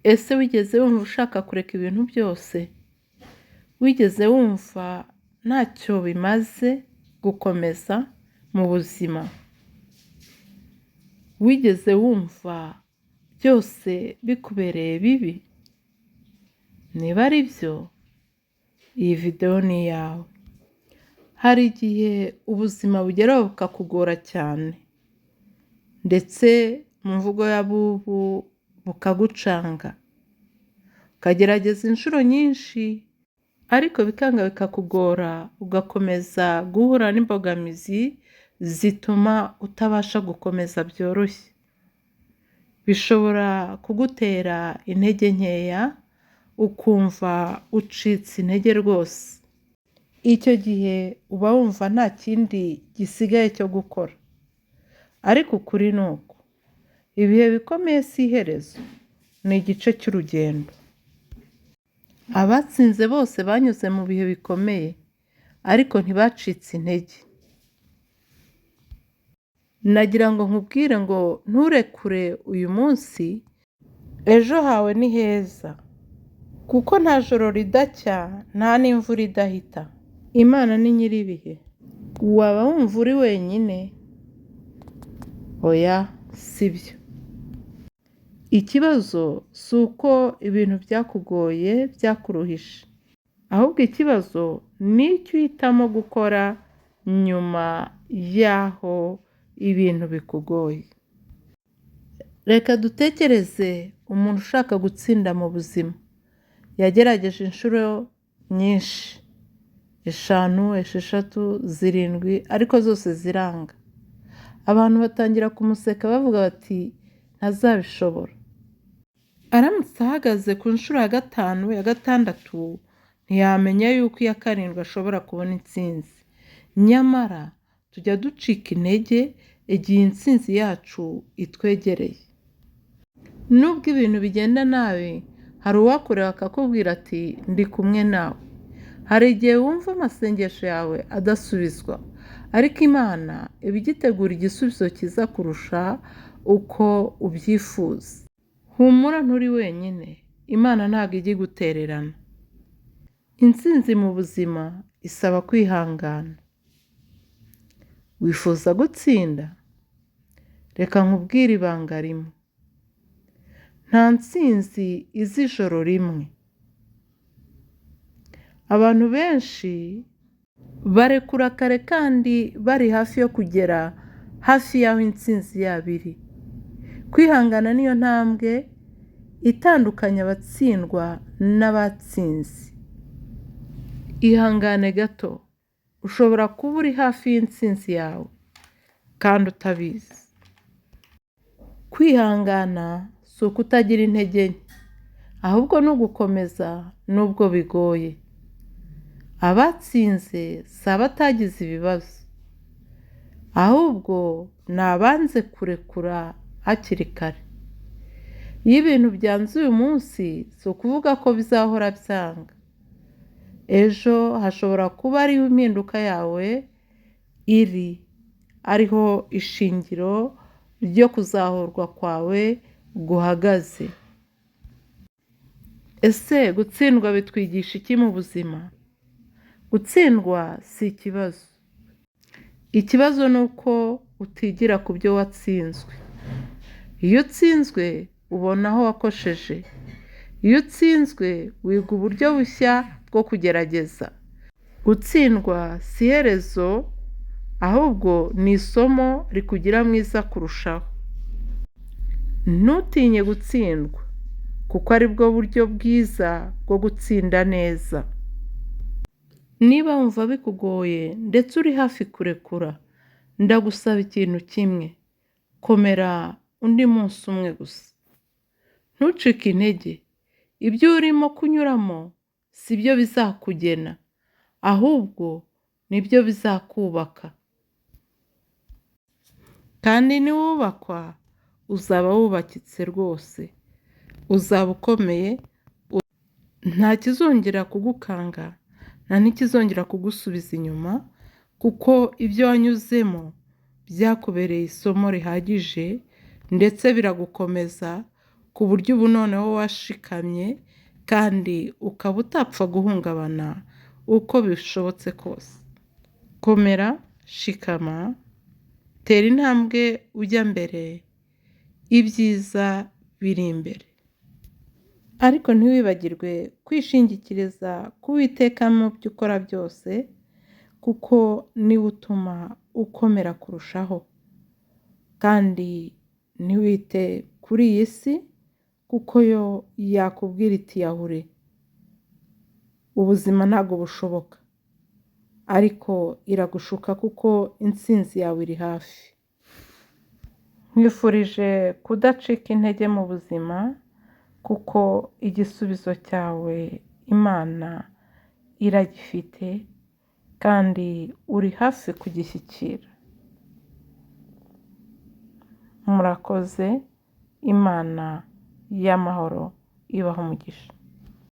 Ese wigeze wumva ushaka kureka ibintu byose? Wigeze wumva ntacyo bimaze gukomeza mu buzima? Wigeze wumva byose bikubereye bibi? Niba ari byo, iyi video ni iyawe. Hari igihe ubuzima bugeraho bukakugora cyane, ndetse mu mvugo y'abubu bukagucanga, ukagerageza inshuro nyinshi ariko bikanga bikakugora, ugakomeza guhura n'imbogamizi zituma utabasha gukomeza byoroshye. Bishobora kugutera intege nkeya, ukumva ucitse intege rwose. Icyo gihe uba wumva nta kindi gisigaye cyo gukora. Ariko ukuri ni uko ibihe bikomeye si iherezo, ni igice cy'urugendo. Abatsinze bose banyuze mu bihe bikomeye, ariko ntibacitse intege. Nagira ngo nkubwire ngo nturekure uyu munsi, ejo hawe ni heza, kuko nta joro ridacya, nta n'imvura idahita. Imana ni nyir'ibihe. Waba wumva uri wenyine? Oya, sibyo. Ikibazo si uko ibintu byakugoye, byakuruhishe, ahubwo ikibazo ni icyo uhitamo gukora nyuma y'aho ibintu bikugoye. Reka dutekereze umuntu ushaka gutsinda mu buzima. Yagerageje inshuro nyinshi, 5, 6, 7, ariko zose ziranga. Abantu batangira kumuseka bavuga bati ntazabishobora. Aramutse ahagaze ku nshuro ya 5, ya 6, ntiyamenya yuko iya 7 ashobora kubona intsinzi. Nyamara tujya ducika intege igihe intsinzi yacu itwegereye. Nubwo ibintu bigenda nabi, hari uwakureba akakubwira ati ndi kumwe nawe. Hari igihe wumva amasengesho yawe adasubizwa, ariko Imana iba igitegura igisubizo cyiza kurusha uko ubyifuza. Humura, nturi wenyine. Imana ntabwo ijya igutererana. Intsinzi mu buzima isaba kwihangana. Wifuza gutsinda? Reka nkubwire ibanga rimwe. Nta ntsinzi iza ijoro rimwe. Abantu benshi barekura kare kandi bari hafi yo kugera hafi y'aho intsinzi yabo iri. Kwihangana niyo ntambwe itandukanya abatsindwa n'abatsinzi. Ihangane gato, ushobora kuba uri hafi y'intsinzi yawe kandi utabizi. Kwihangana si ukutagira intege nke, ahubwo ni ugukomeza nubwo bigoye. Abatsinze si abatagize ibibazo, ahubwo ni abanze kurekura hakiri kare. Iyo ibintu byanze uyu munsi, si ukuvuga ko bizahora byanga. Ejo hashobora kuba ariho impinduka yawe iri, ariho ishingiro ryo kuzahurwa kwawe guhagaze. Ese gutsindwa bitwigisha iki mu buzima? Gutsindwa si ikibazo. Ikibazo ni uko utigira ku byo watsinzwe. Iyo utsinzwe ubona aho wakosheje. Iyo utsinzwe wiga uburyo bushya bwo kugerageza. Gutsindwa si iherezo, ahubwo ni isomo rikugira mwiza kurushaho. Ntutinye gutsindwa, kuko ari bwo buryo bwiza bwo gutsinda neza. Niba wumva bikugoye ndetse uri hafi kurekura, ndagusaba ikintu kimwe. Komera undi munsi umwe gusa. Ntucike intege. Ibyo urimo kunyuramo si byo bizakugena, ahubwo nibyo bizakubaka. Kandi niwubakwa, uzaba wubakitse rwose. Uzaba ukomeye, nta kizongera kugukanga, nta n'ikizongera kugusubiza inyuma, kuko ibyo wanyuzemo byakubereye isomo rihagije, ndetse biragukomeza ku buryo ubu noneho washikamye kandi ukaba utapfa guhungabana uko bishobotse kose. Komera, shikama, tera intambwe ujya mbere, ibyiza biri imbere. Ariko ntiwibagirwe kwishingikiriza ku Uwiteka mu byo ukora byose, kuko niwe utuma ukomera kurushaho. Kandi ntiwite kuri iyi si, kuko yo yakubwira iti yahure. Ubuzima ntabwo bushoboka, ariko iragushuka kuko intsinzi yawe iri hafi. Nkwifurije kudacika intege mu buzima, kuko igisubizo cyawe Imana iragifite kandi uri hafi kugishyikira. Murakoze, Imana y'amahoro ibahe umugisha.